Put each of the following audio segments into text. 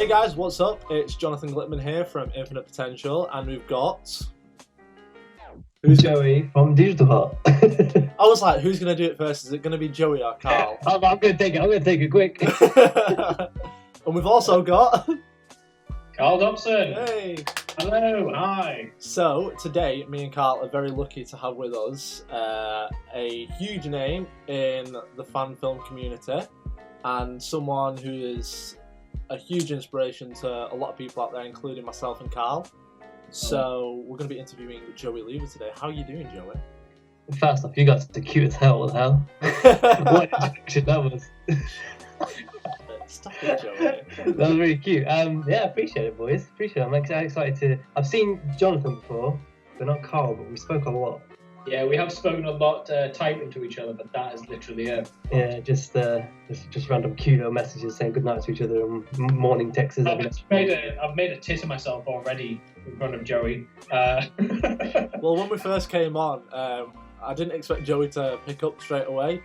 guys, what's up? It's Jonathan Glickman here from Infinite Potential, and we've got... Joey from Digital Heart. I was like, who's going to do it first? Is it going to be Joey or Carl? I'm going to take it quick. And we've also got... Carl Dobson. Hey. Hello, hi. So, today, me and Carl are very lucky to have with us a huge name in the fan film community, and someone who is a huge inspiration to a lot of people out there, including myself and Carl. So we're going to be interviewing Joey Lever today. How are you doing, Joey? First off, you guys are cute as hell. What the hell? What introduction that was. Stop it, Joey. That was really cute. Yeah, appreciate it, boys. Appreciate it. I'm excited to... I've seen Jonathan before, but not Carl, but we spoke a lot. Yeah, we have spoken a lot, typing to each other, but that is literally it. Yeah, just random cute little messages saying goodnight to each other and morning texts. I've made a tit of myself already in front of Joey. Well, when we first came on, I didn't expect Joey to pick up straight away,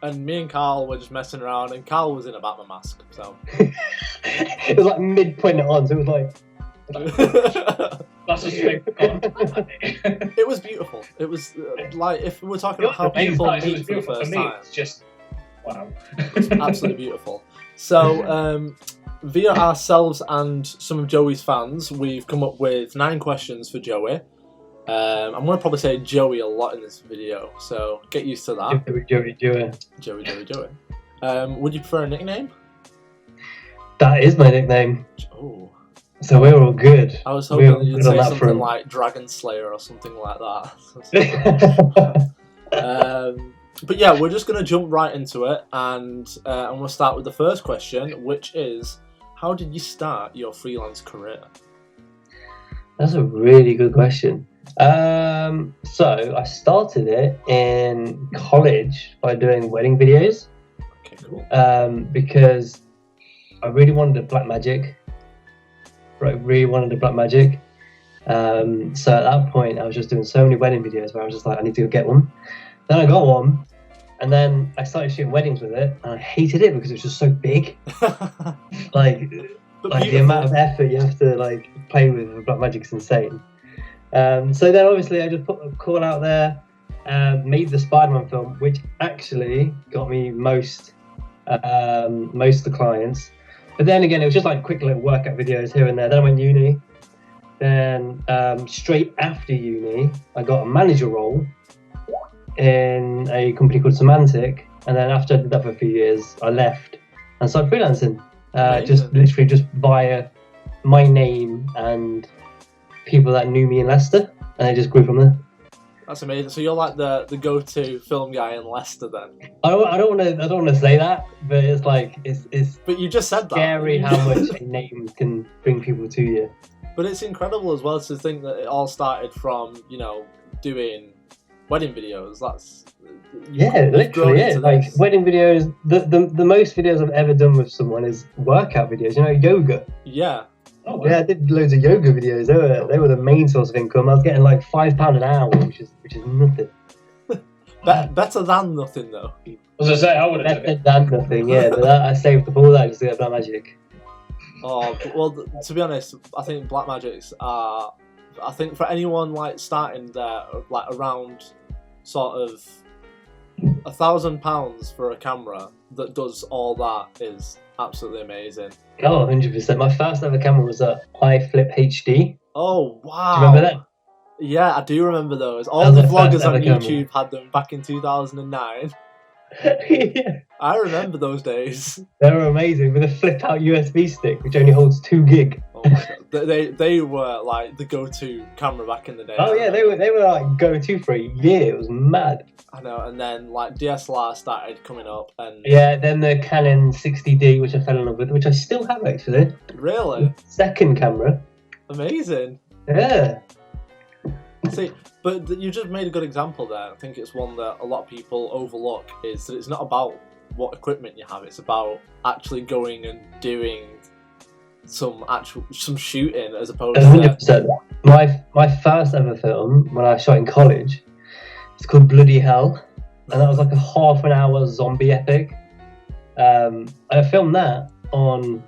and me and Carl were just messing around, and Carl was in a Batman mask, so... It was like midpoint on, so it was like... That's a straight on. It was beautiful. It was like, if we were talking about how people meet for the first time. It's just, wow. It's absolutely beautiful. So, via ourselves and some of Joey's fans, we've come up with 9 questions for Joey. I'm going to probably say Joey a lot in this video, so get used to that. Joey. Would you prefer a nickname? That is my nickname. Oh. So we're all good. I was hoping you'd say something like Dragon Slayer or something like that. But yeah, we're just going to jump right into it, and we'll start with the first question, which is, how did you start your freelance career? That's a really good question. So I started it in college by doing wedding videos. Okay, cool. Because I really wanted a black magic. So at that point, I was just doing so many wedding videos where I was just like, I need to go get one. Then I got one, and then I started shooting weddings with it, and I hated it because it was just so big. like the amount of effort you have to like play with black magic is insane. So then obviously I just put a call out there, made the SpiderMan film, which actually got me most of the clients. But then again, it was just like quick little workout videos here and there. Then I went uni. Then straight after uni, I got a manager role in a company called Semantic. And then after I did that for a few years, I left and started freelancing. Just via my name and people that knew me in Leicester. And it just grew from there. That's amazing. So you're like the go-to film guy in Leicester, then? I don't want to say that, but it's like it's. But you just said that. Scary how much a name can bring people to you. But it's incredible as well to think that it all started from doing wedding videos. Literally it. Like wedding videos. The most videos I've ever done with someone is workout videos. Yoga. Yeah. Oh, wow. Yeah, I did loads of yoga videos. They were the main source of income. I was getting like £5 an hour, which is nothing. Better than nothing, though. As I say, I would have better than nothing. Yeah, but I saved up all that just to get black magic. Oh well, to be honest, I think black magics are. I think for anyone like starting there, like around sort of £1,000 for a camera that does all that is absolutely amazing. Oh, 100%. My first ever camera was a HalfLife HD. Oh, wow. Do you remember that? Yeah, I do remember those. All the vloggers on YouTube had them back in 2009. Yeah. I remember those days. They were amazing, with a flip-out USB stick, which only holds 2 gig. Oh my God. They were like the go-to camera back in the day. Oh yeah, they were like go-to for a year. It was mad. I know, and then like DSLR started coming up, and yeah, then the Canon 60D, which I fell in love with, which I still have actually. Really? Second camera. Amazing. Yeah. See, but you just made a good example there. I think it's one that a lot of people overlook, is that it's not about what equipment you have, it's about actually going and doing some shooting as opposed 100%. to... My first ever film, when I shot in college, it's called Bloody Hell, and that was like a half an hour zombie epic. I filmed that on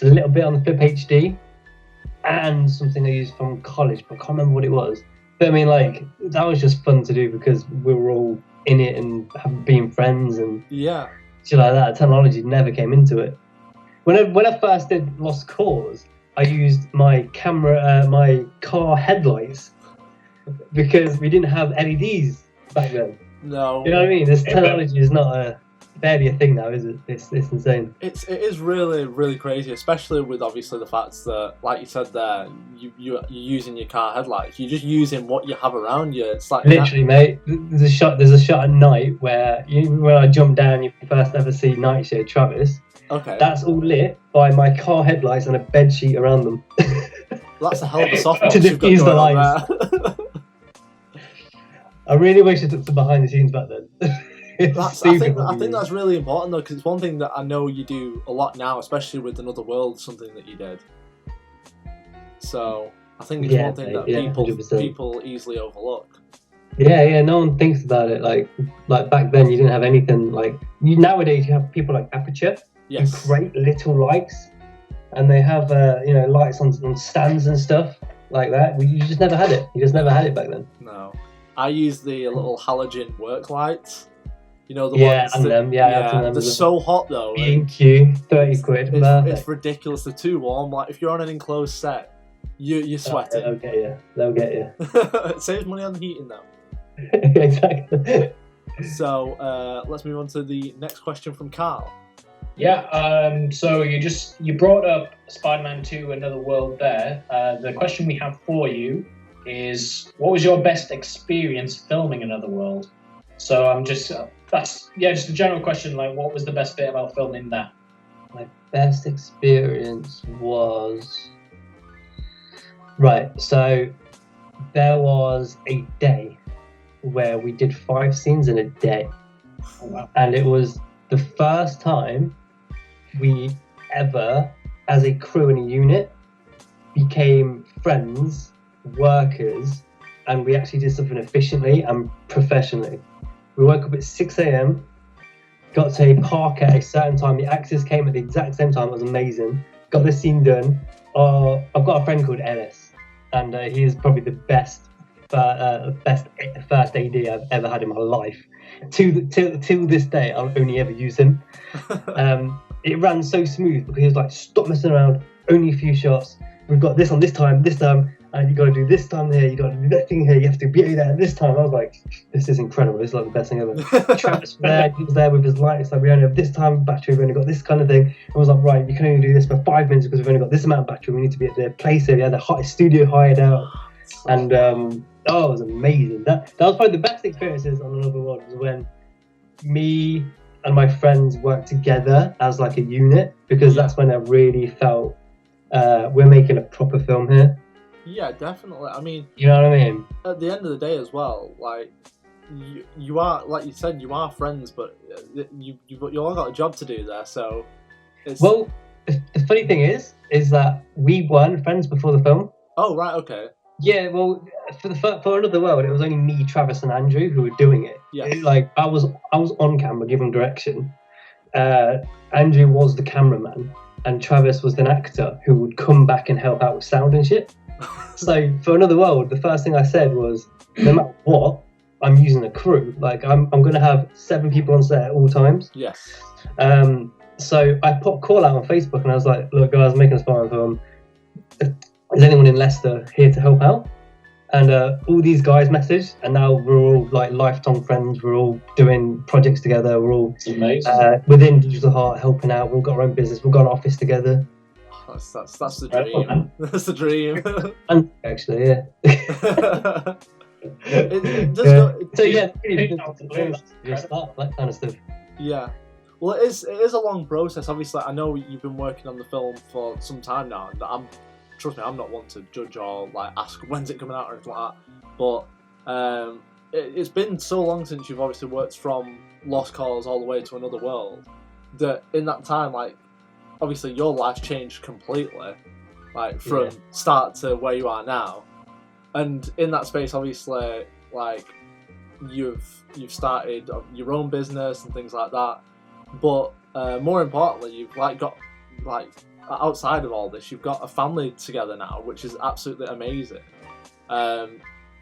a little bit on the Flip HD, and something I used from college, but I can't remember what it was. But I mean, like, that was just fun to do because we were all in it and being friends and Yeah. shit like that. Technology never came into it. When I first did Lost Cause, I used my camera, my car headlights, because we didn't have LEDs back then. No. You know what I mean? This technology is not barely a thing now, is it? It's insane. It is really, really crazy, especially with obviously the fact that, like you said there, you're using your car headlights. You're just using what you have around you. It's like Literally, mate. There's a shot at night where when I jump down, you first ever see Nightshade Travis. Okay. That's all lit by my car headlights and a bed sheet around them. That's a hell of a softbox To you've got diffuse the going lights. on there. I really wish I took some behind the scenes back then. I think that's really important though, because it's one thing that I know you do a lot now, especially with Another World, something that you did. So I think it's one thing that people easily overlook. Yeah, no one thinks about it. Like back then, you didn't have anything like nowadays. You have people like Aperture, Yes. who create little lights, and they have lights on stands and stuff like that. You just never had it. You just never had it back then. No, I use the little halogen work lights. You know the Yeah, ones and that, them. Yeah, I had some of them. they're so hot though. B&Q, 30 quid. It's ridiculous. They're too warm. Like if you're on an enclosed set, you're sweating. They'll get you. It saves money on the heating though. Exactly. So let's move on to the next question from Carl. Yeah, so you brought up Spider-Man 2 Another World there. The question we have for you is, what was your best experience filming Another World? So I'm just just a general question, like what was the best bit about filming that? My best experience was so there was a day where we did 5 scenes in a day. Oh, wow. And it was the first time we ever, as a crew in a unit, became friends, workers, and we actually did something efficiently and professionally. We woke up at 6 a.m, got to a park at a certain time. The actors came at the exact same time. It was amazing. Got the scene done. I've got a friend called Ellis, and he is probably the best first AD I've ever had in my life. To this day, I'll only ever use him. It ran so smooth because he was like, stop messing around, only a few shots. We've got this on this time, and you got to do this time here, you got to do that thing here, you have to be there this time. I was like, this is incredible, this is like the best thing ever. Travis was there with his lights, like we only have this time battery, we've only got this kind of thing. I was like, right, you can only do this for 5 minutes because we've only got this amount of battery, we need to be at the place here. We had the studio hired out, and it was amazing. That was probably the best experiences on Another World, was when me and my friends worked together as like a unit, because that's when I really felt we're making a proper film here. Yeah, definitely. I mean, you know what I mean? At the end of the day as well, like you are, like you said, you are friends, but you all got a job to do there. So, well, the funny thing is that we weren't friends before the film. Oh right, okay. Yeah, well, for Another World, it was only me, Travis, and Andrew who were doing it. Yeah. Like I was on camera giving direction. Andrew was the cameraman, and Travis was an actor who would come back and help out with sound and shit. So for Another World, the first thing I said was, no matter what, I'm using a crew. Like I'm going to have 7 people on set at all times. Yes. So I put a call out on Facebook, and I was like, look guys, I'm making a Spider-Man film. Is anyone in Leicester here to help out? And all these guys messaged, and now we're all like lifelong friends. We're all doing projects together. We're all within Digital Heart helping out. We've all got our own business. We've got an office together. That's the dream. That's the dream. And actually, yeah. it does that kind of stuff. Yeah. Well, it is a long process. Obviously, I know you've been working on the film for some time now, and trust me, I'm not one to judge or like ask when's it coming out or anything like that. But it's been so long since you've obviously worked from Lost Cause all the way to Another World, that in that time, like, obviously your life's changed completely, like from start to where you are now. And in that space, obviously, like you've started your own business and things like that. But more importantly, you've like got like outside of all this, you've got a family together now, which is absolutely amazing.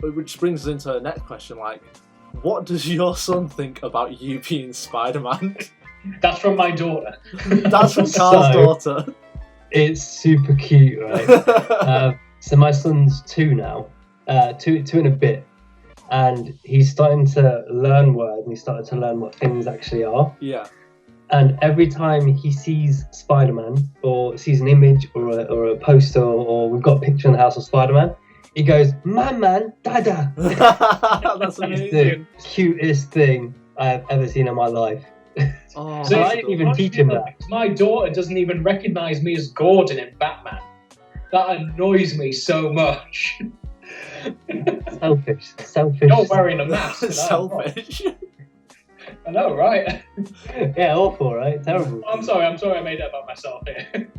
Which brings us into the next question, like, what does your son think about you being Spider-Man? That's from my daughter. That's from Carl's daughter. It's super cute, right? So my son's 2 now, 2 and a bit, and he's starting to learn words, and he's starting to learn what things actually are. Yeah. And every time he sees Spider-Man, or sees an image, or a poster, or we've got a picture in the house of Spider-Man, he goes, "Man, dada." That's amazing. The cutest thing I have ever seen in my life. Oh, So I didn't even teach him that. My daughter doesn't even recognise me as Gordon in Batman. That annoys me so much. Selfish. Not wearing a mask. Selfish. I know, right? Yeah, awful, right? Terrible. I'm sorry I made that about myself here.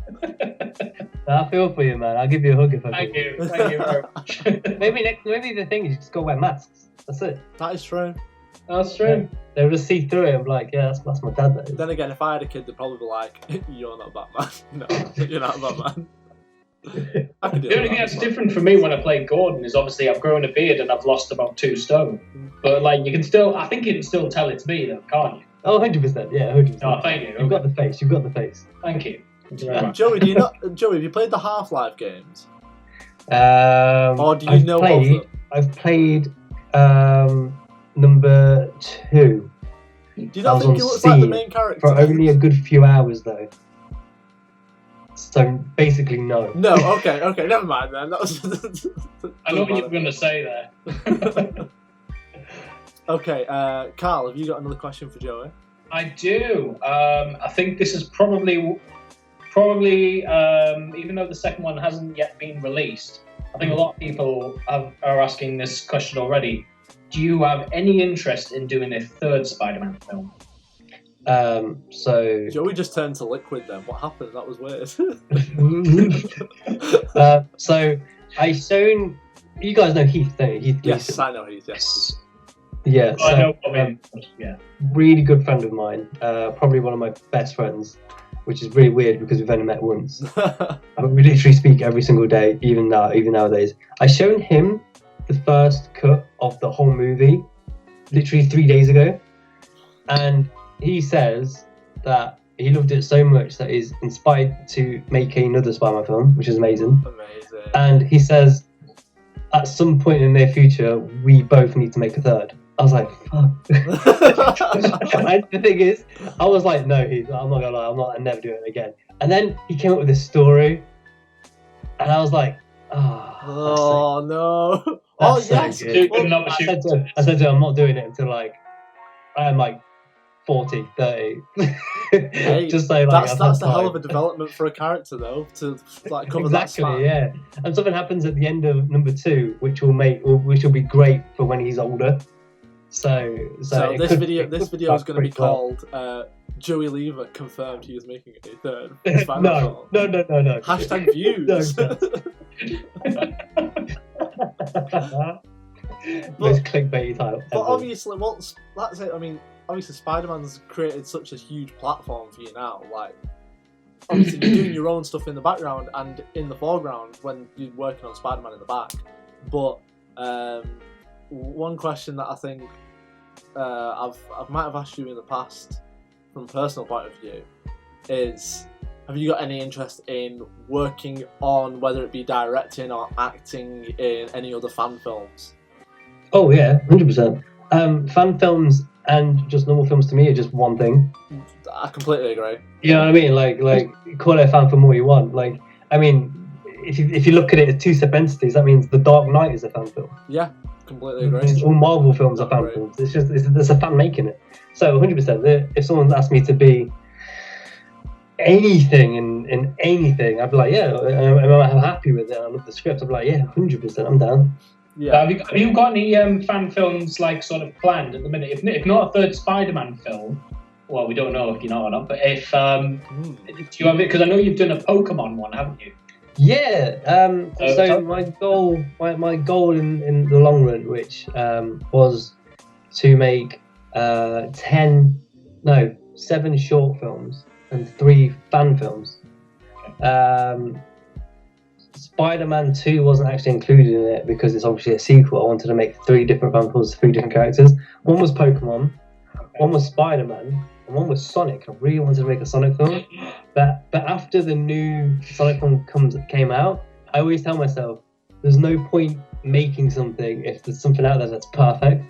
I feel for you, man. I'll give you a hug if I can. Thank you very much. Maybe the thing is you just gotta wear masks. That's it. That is true. That's true. They'll just see through it and be like, yeah, that's my dad, that is. Then again, if I had a kid, they'd probably be like, "You're not Batman." No, you're not Batman. I can do The only thing that's different for me when I play Gordon is obviously I've grown a beard and I've lost about 2 stone. But like I think you can still tell it's me though, can't you? Oh, 100%, yeah, 100%. Oh, thank you. You've got the face, Thank you. Joey, have you played the HalfLife games? Or do you know of them? I've played number 2. Do you not think he looks like the main character? For only a good few hours though. So basically no. No, okay, never mind then. That was I know what you were going to say there. Okay, Carl, have you got another question for Joey? I do. I think this is probably, even though the second one hasn't yet been released, I think a lot of people are asking this question already. Do you have any interest in doing a 3rd Spider-Man film? So Joey just turned to liquid then. What happened? That was weird. So I shown you guys know Heath, don't you? Heath Yes, Gleason. I know Heath. Yes. Yeah, so, I know what I mean. Yeah. really good friend of mine, probably one of my best friends, which is really weird because we've only met once. But we literally speak every single day, even nowadays. I shown him the first cut of the whole movie, literally 3 days ago, and he says that he loved it so much that he's inspired to make another Spider-Man film, which is amazing. Amazing. And he says, at some point in the near future, we both need to make a 3rd. I was like, fuck. And the thing is, I was like, no, I'm not gonna lie, I'm never doing it again. And then he came up with this story, and I was like, oh no. That's so Yes. good. I said to him, I'm not doing it until I am 40, 30. Hey, just say that's a hell of a development for a character though, to cover that span. Yeah. And something happens at the end of number 2 which will be great for when he's older. So this video is going to be called Joey Lever confirmed he is making a 3rd. No. Hashtag views. Most clickbaity title. But obviously, that's it. I mean, obviously, Spider-Man's created such a huge platform for you now. Like, obviously, you're doing your own stuff in the background and in the foreground when you're working on Spider-Man in the back. But one question that I think I might have asked you in the past, from a personal point of view, is: have you got any interest in working on whether it be directing or acting in any other fan films? Oh yeah, 100%. Fan films and just normal films to me are just one thing. I completely agree. You know what I mean? Like call it a fan film all you want. Like, I mean, if you look at it as 2 separate entities, that means The Dark Knight is a fan film. Yeah, completely agree. All Marvel films are fan films. It's just there's a fan making it. So 100%. If someone asked me to be anything in anything, I'd be like, yeah, I'm happy with it. I love the script. I'd be like, yeah, 100%, I'm down. Yeah. Have you got any fan films sort of planned at the minute? If not a 3rd Spider-Man film, well, we don't know if you're not or not. But if do you have it? Because I know you've done a Pokemon one, haven't you? Yeah. So my goal in the long run, which was to make 7 short films and 3 fan films. Spider-Man 2 wasn't actually included in it because it's obviously a sequel. I wanted to make 3 different fan films, 3 different characters. One was Pokemon, one was Spider-Man, and one was Sonic. I really wanted to make a Sonic film, but after the new Sonic film came out, I always tell myself, there's no point making something if there's something out there that's perfect.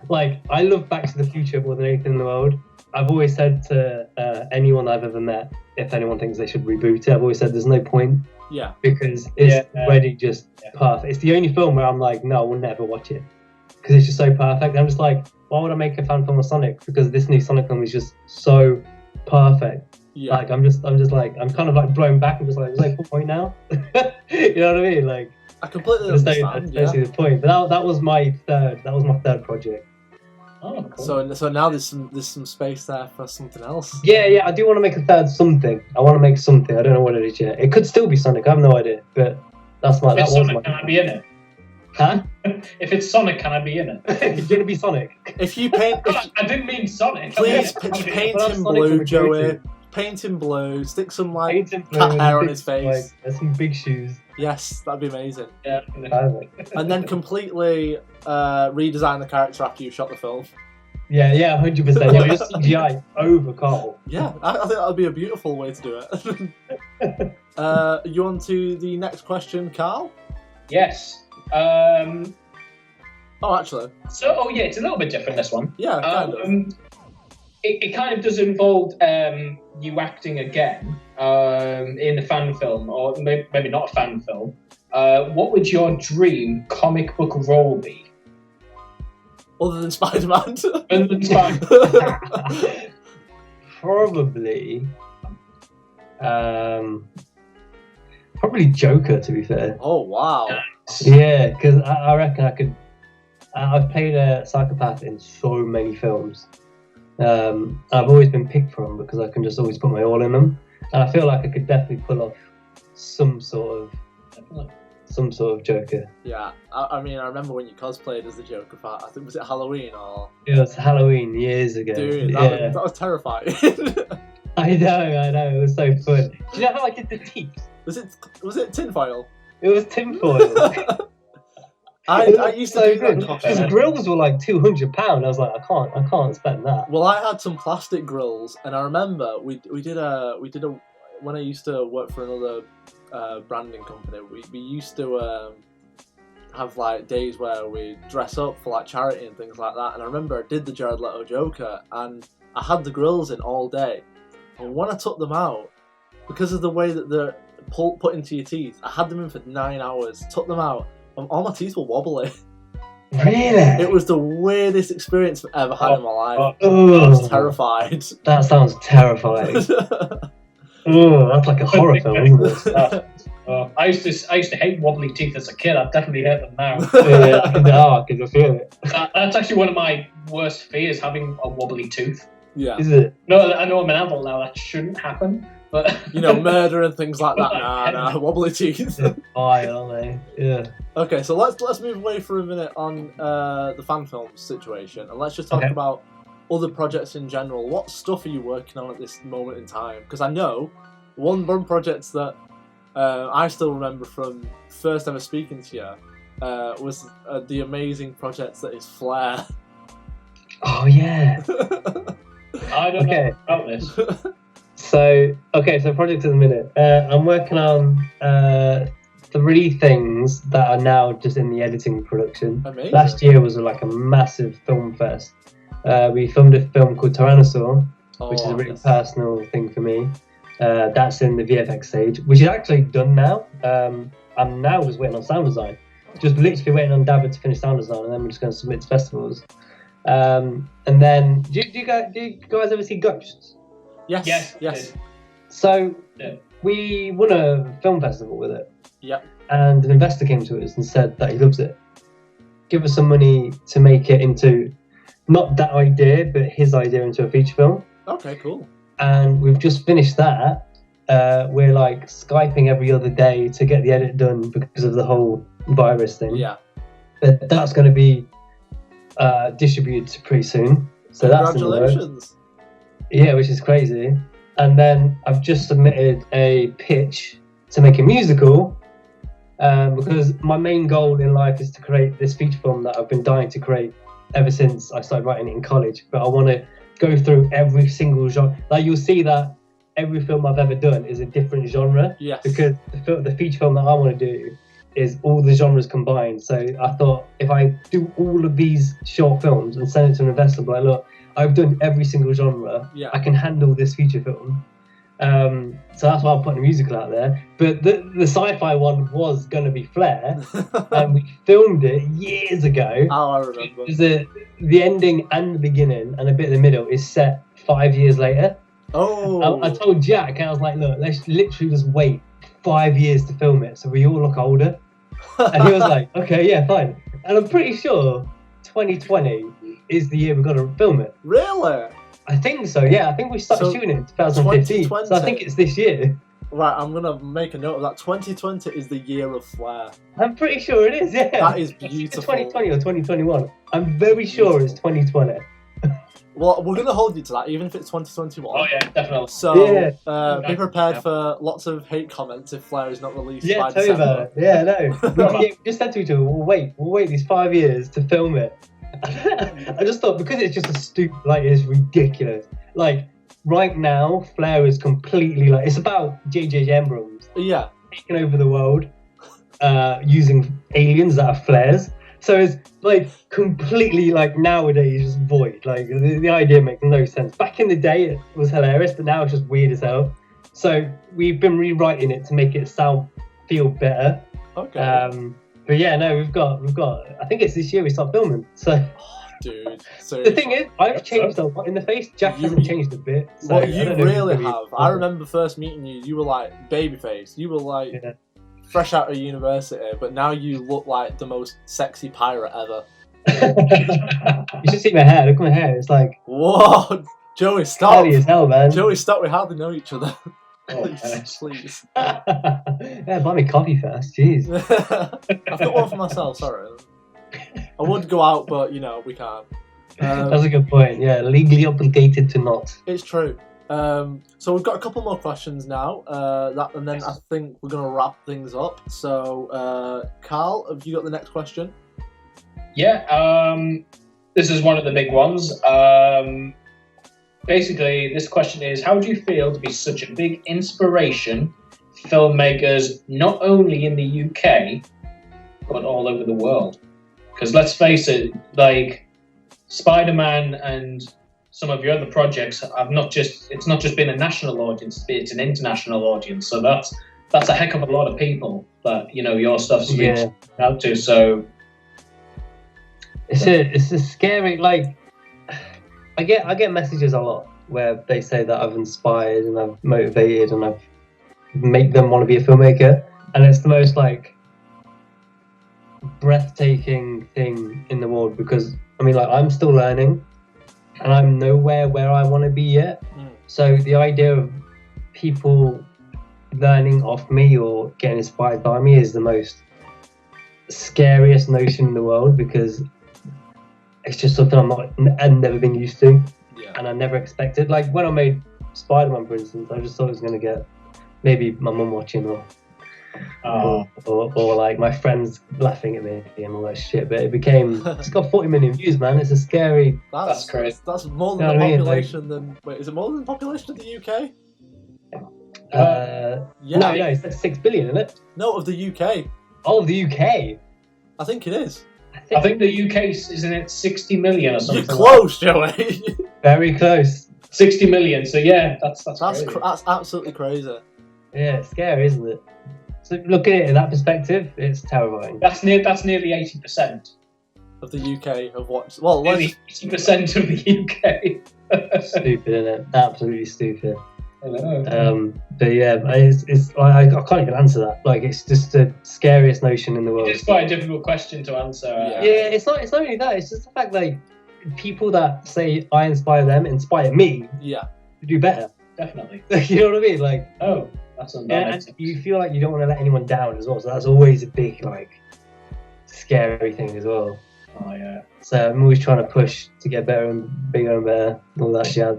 Like, I love Back to the Future more than anything in the world. I've always said to anyone I've ever met, if anyone thinks they should reboot it, I've always said there's no point. Yeah. Because it's already just perfect. It's the only film where I'm like, no, I will never watch it. Because it's just so perfect. I'm just like, why would I make a fan film of Sonic? Because this new Sonic film is just so perfect. Yeah. Like, I'm kind of like blown back. I'm just like, there's no point now. You know what I mean? Like, I completely understand. I don't see the point. But that was my third project. Oh, cool. So now there's some space there for something else. Yeah, I do want to make a third something. I want to make something. I don't know what it is yet. It could still be Sonic. I have no idea. But that was Sonic, my. can I be in it? Huh? If it's Sonic, can I be in it? It's gonna be Sonic. If you paint, I didn't mean Sonic. please paint him blue, Joey. Paint him blue. Stick some like cat hair on his face. There's some big shoes. Yes, that'd be amazing. Yeah. And then completely redesign the character after you shot the film. Yeah, 100%. Yeah, just CGI over Carl. Yeah, I think that would be a beautiful way to do it. You on to the next question, Carl? Yes. Oh, actually. So, it's a little bit different, this one. Yeah, kind of. It kind of does involve you acting again in a fan film, or maybe not a fan film. What would your dream comic book role be? Other than Spider-Man. Other than Spider-Man. Probably Joker, to be fair. Oh, wow. Yeah, because I reckon I could. I've played a psychopath in so many films. I've always been picked for them because I can just always put my all in them, and I feel like I could definitely pull off some sort of Joker. Yeah, I mean, I remember when you cosplayed as the Joker. I think, was it Halloween or? It was Halloween years ago. Dude, that was terrifying. I know. It was so fun. Do you know how I did the teeth? Was it tinfoil? It was tinfoil. I used to do that costume. His grills were like £200. I was like, I can't spend that. Well, I had some plastic grills, and I remember we did a when I used to work for another branding company. We used to have like days where we dress up for like charity and things like that. And I remember I did the Jared Leto Joker, and I had the grills in all day. And when I took them out, because of the way that they're put into your teeth, I had them in for 9 hours. Took them out. All my teeth were wobbly. Really? It was the weirdest experience I've ever had in my life. I Oh, was terrified. that sounds terrifying. Oh, that's like a horror film, isn't it? I used to hate wobbly teeth as a kid. I've definitely hate them now. Yeah, I can feel it. That's actually one of my worst fears, having a wobbly tooth. Yeah. Is it? No, I know I'm an adult now. That shouldn't happen. But murder and things like that. Nah, wobbly teeth. Aren't they? Yeah. Okay, so let's move away for a minute on the fan films situation, and let's just talk about other projects in general. What stuff are you working on at this moment in time? Because I know one project that I still remember from first ever speaking to you was the amazing project that is Flare. Oh yeah. I don't know about this. So project at the minute. I'm working on 3 things that are now just in the editing production. Amazing. Last year was like a massive film fest. We filmed a film called Tyrannosaur, which is a really personal thing for me. That's in the VFX stage, which is actually done now. I'm now just waiting on sound design. Just literally waiting on David to finish sound design, and then we're just going to submit to festivals. And then, do you guys ever see Ghosts? Yes. So we won a film festival with it. Yep. And an investor came to us and said that he loves it. Give us some money to make it into, not that idea, but his idea into a feature film. Okay, cool. And we've just finished that. We're like Skyping every other day to get the edit done because of the whole virus thing. Yeah. But that's going to be distributed pretty soon. So that's in the works. Congratulations. Yeah, which is crazy. And then I've just submitted a pitch to make a musical, because my main goal in life is to create this feature film that I've been dying to create ever since I started writing it in college. But I want to go through every single genre. Like, you'll see that every film I've ever done is a different genre. Yes. Because the feature film that I want to do is all the genres combined. So I thought, if I do all of these short films and send it to an investor, like, look, I've done every single genre. Yeah. I can handle this feature film. So that's why I'm putting a musical out there. But the sci-fi one was going to be Flare, and we filmed it years ago. Oh, I remember. The ending and the beginning and a bit of the middle is set 5 years later. Oh. I told Jack, I was like, look, let's literally just wait 5 years to film it so we all look older. And he was like, okay, yeah, fine. And I'm pretty sure 2020 is the year we've got to film it. Really? I think so, yeah. I think we started shooting it in 2015. So I think it's this year. Right, I'm going to make a note of that. 2020 is the year of Flare. I'm pretty sure it is, yeah. That is beautiful. 2020 or 2021. I'm very sure it's 2020. Well, we're going to hold you to that, even if it's 2021. Oh, yeah, definitely. So, be prepared for lots of hate comments if Flare is not released by tell me December. about it. Yeah, no. we just said to each other, we'll wait these 5 years to film it. I just thought, because it's just a stupid, like, it's ridiculous. Like, right now, Flare is completely, like, it's about J.J. Abrams taking over the world using aliens that are flares. So it's, like, completely, like, nowadays just void. Like, the idea makes no sense. Back in the day, it was hilarious, but now it's just weird as hell. So we've been rewriting it to make it feel better. Okay. But yeah, no, we've got. I think it's this year we start filming. So, dude, seriously. the thing is, I've changed a lot in the face. Jack hasn't changed a bit. So well, you really have. I remember first meeting you. You were like babyface. You were like fresh out of university, but now you look like the most sexy pirate ever. You should see my hair. Look at my hair. It's like, whoa, Joey, stop! Funny as hell, man. Joey, stop! We hardly know each other. Please. Yeah, buy me coffee first. Jeez. I've got one for myself. Sorry. I would go out, but you know we can't. That's a good point. Yeah, legally obligated to not. It's true. So we've got a couple more questions now. And then I think we're gonna wrap things up. So, Carl, have you got the next question? Yeah. This is one of the big ones. Basically, this question is, how do you feel to be such a big inspiration for filmmakers, not only in the UK, but all over the world? Because let's face it, like SpiderMan and some of your other projects have it's not just been a national audience, it's an international audience. So that's a heck of a lot of people that, you know, your stuff's reached out to. So it's a scary, like, I get messages a lot where they say that I've inspired and I've motivated and I've made them want to be a filmmaker, and it's the most like breathtaking thing in the world, because I mean, like, I'm still learning and I'm nowhere where I want to be yet. So the idea of people learning off me or getting inspired by me is the most scariest notion in the world, because it's just something I've never been used to, and I never expected. Like when I made SpiderMan, for instance, I just thought it was going to get maybe my mum watching or like my friends laughing at me and all that shit. But it's got 40 million views, man. It's a scary. That's crazy. That's more than the population than. Wait, is it more than the population of the UK? No, it's like 6 billion, isn't it? No, of the UK. Oh, of the UK. I think it is. I think the UK isn't it 60 million or something. You're close, Joey. Very close. 60 million. So yeah, that's absolutely crazy. Yeah, it's scary, isn't it? So looking at it in that perspective, it's terrifying. That's nearly 80% of the UK have watched. Well, nearly 80% of the UK. Stupid, isn't it? Absolutely stupid. I know. But yeah, I can't even answer that. Like, it's just the scariest notion in the world. It's quite a difficult question to answer. Yeah, it's not only that. It's just the fact, like, people that say I inspire them inspire me. Yeah. To do better. Definitely. You know what I mean? Like, oh, that's and you feel like you don't want to let anyone down as well. So that's always a big, like, scary thing as well. Oh yeah. So I'm always trying to push to get better and bigger and better, all that jazz.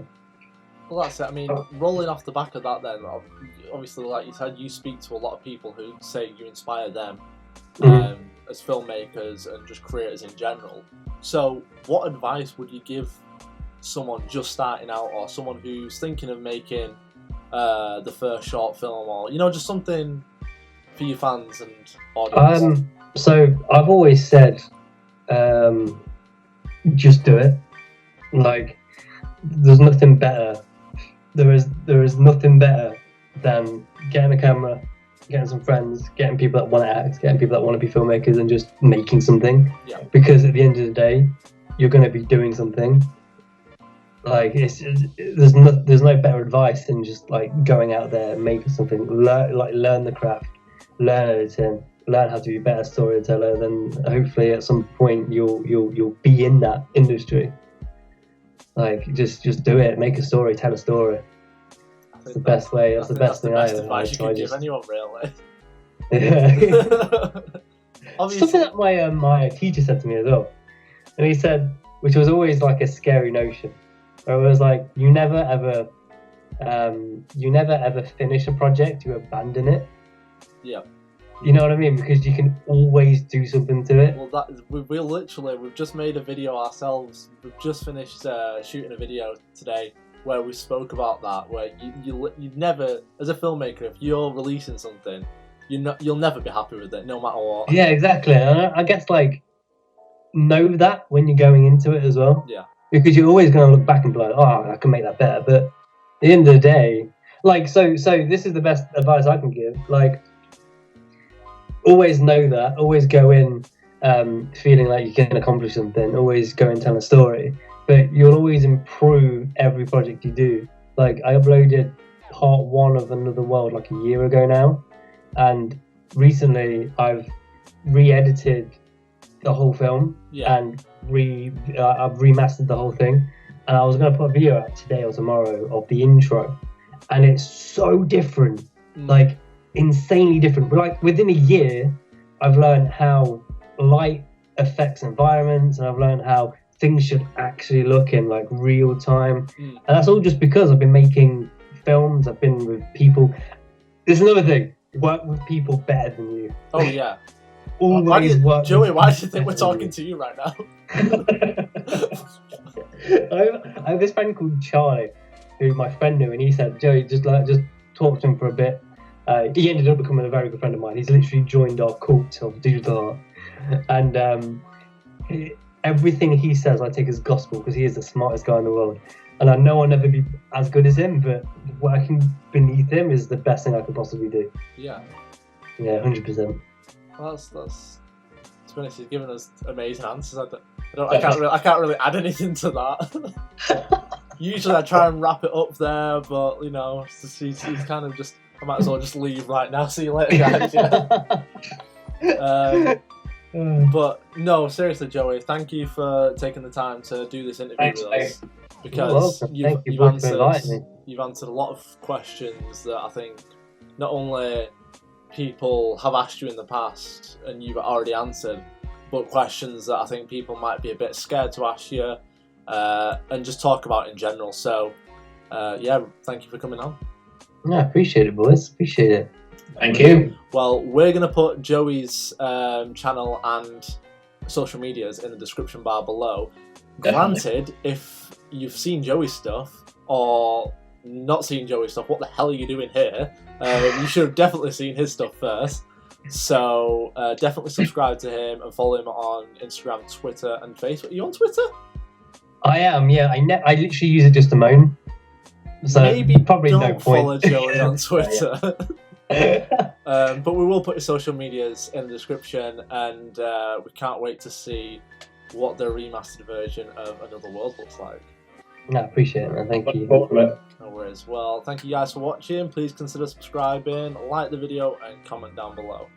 Well, that's it. I mean, rolling off the back of that, then obviously, like you said, you speak to a lot of people who say you inspire them as filmmakers and just creators in general. So, what advice would you give someone just starting out, or someone who's thinking of making the first short film, or just something for your fans and audience? So I've always said, just do it. Like, there's nothing better. There is nothing better than getting a camera, getting some friends, getting people that want to act, getting people that want to be filmmakers, and just making something. Yeah. Because at the end of the day, you're going to be doing something. Like, there's no better advice than just like going out there, making something, learn the craft, learn editing, learn how to be a better storyteller. Then hopefully at some point you'll be in that industry. Like, just do it, make a story, tell a story. That's the best way. That's the best thing I ever. Advice you could give anyone, really. Yeah. Something that my teacher said to me as well, and he said, which was always like a scary notion, where it was like, you never ever finish a project, you abandon it. Yeah. You know what I mean? Because you can always do something to it. Well, we've just made a video ourselves. We've just finished shooting a video today where we spoke about that. Where you never, as a filmmaker, if you're releasing something, you'll never be happy with it, no matter what. Yeah, exactly. And I guess, like, know that when you're going into it as well. Yeah. Because you're always going to look back and be like, oh, I can make that better. But at the end of the day, like, so this is the best advice I can give. Like, always know that. Always go in feeling like you can accomplish something. Always go and tell a story. But you'll always improve every project you do. Like, I uploaded part 1 of Another World like a year ago now. And recently I've re-edited the whole film and I've remastered the whole thing. And I was going to put a video out today or tomorrow of the intro. And it's so different. Like, insanely different. But like, within a year, I've learned how light affects environments, and I've learned how things should actually look in like real time. And that's all just because I've been making films. I've been with people. There's another thing: work with people better than you. Oh yeah. Joey, why do you think we're talking to you right now? I have this friend called Charlie, who my friend knew, and he said, Joey, just talk to him for a bit. He ended up becoming a very good friend of mine. He's literally joined our cult of digital art, and everything he says I take as gospel, because he is the smartest guy in the world. And I know I'll never be as good as him, but working beneath him is the best thing I could possibly do. Yeah. Yeah, 100%. Well, that's to be honest, he's given us amazing answers. I can't really add anything to that. Usually I try and wrap it up there, but he's kind of just. I might as well just leave right now. See you later, guys. But no, seriously, Joey, thank you for taking the time to do this interview with us. Because you've answered a lot of questions that I think not only people have asked you in the past and you've already answered, but questions that I think people might be a bit scared to ask you and just talk about in general. So, thank you for coming on. Yeah, appreciate it, boys. Appreciate it. Thank you. Well, we're going to put Joey's channel and social medias in the description bar below. Definitely. Granted, if you've seen Joey's stuff or not seen Joey's stuff, what the hell are you doing here? You should have definitely seen his stuff first. So definitely subscribe to him and follow him on Instagram, Twitter, and Facebook. Are you on Twitter? I am, yeah. I literally use it just to moan. So maybe probably don't no point. follow Joey on Twitter. But we will put his social medias in the description, and we can't wait to see what the remastered version of Another World looks like. I appreciate it, man. Thank you. No worries. Well, thank you guys for watching. Please consider subscribing, like the video, and comment down below.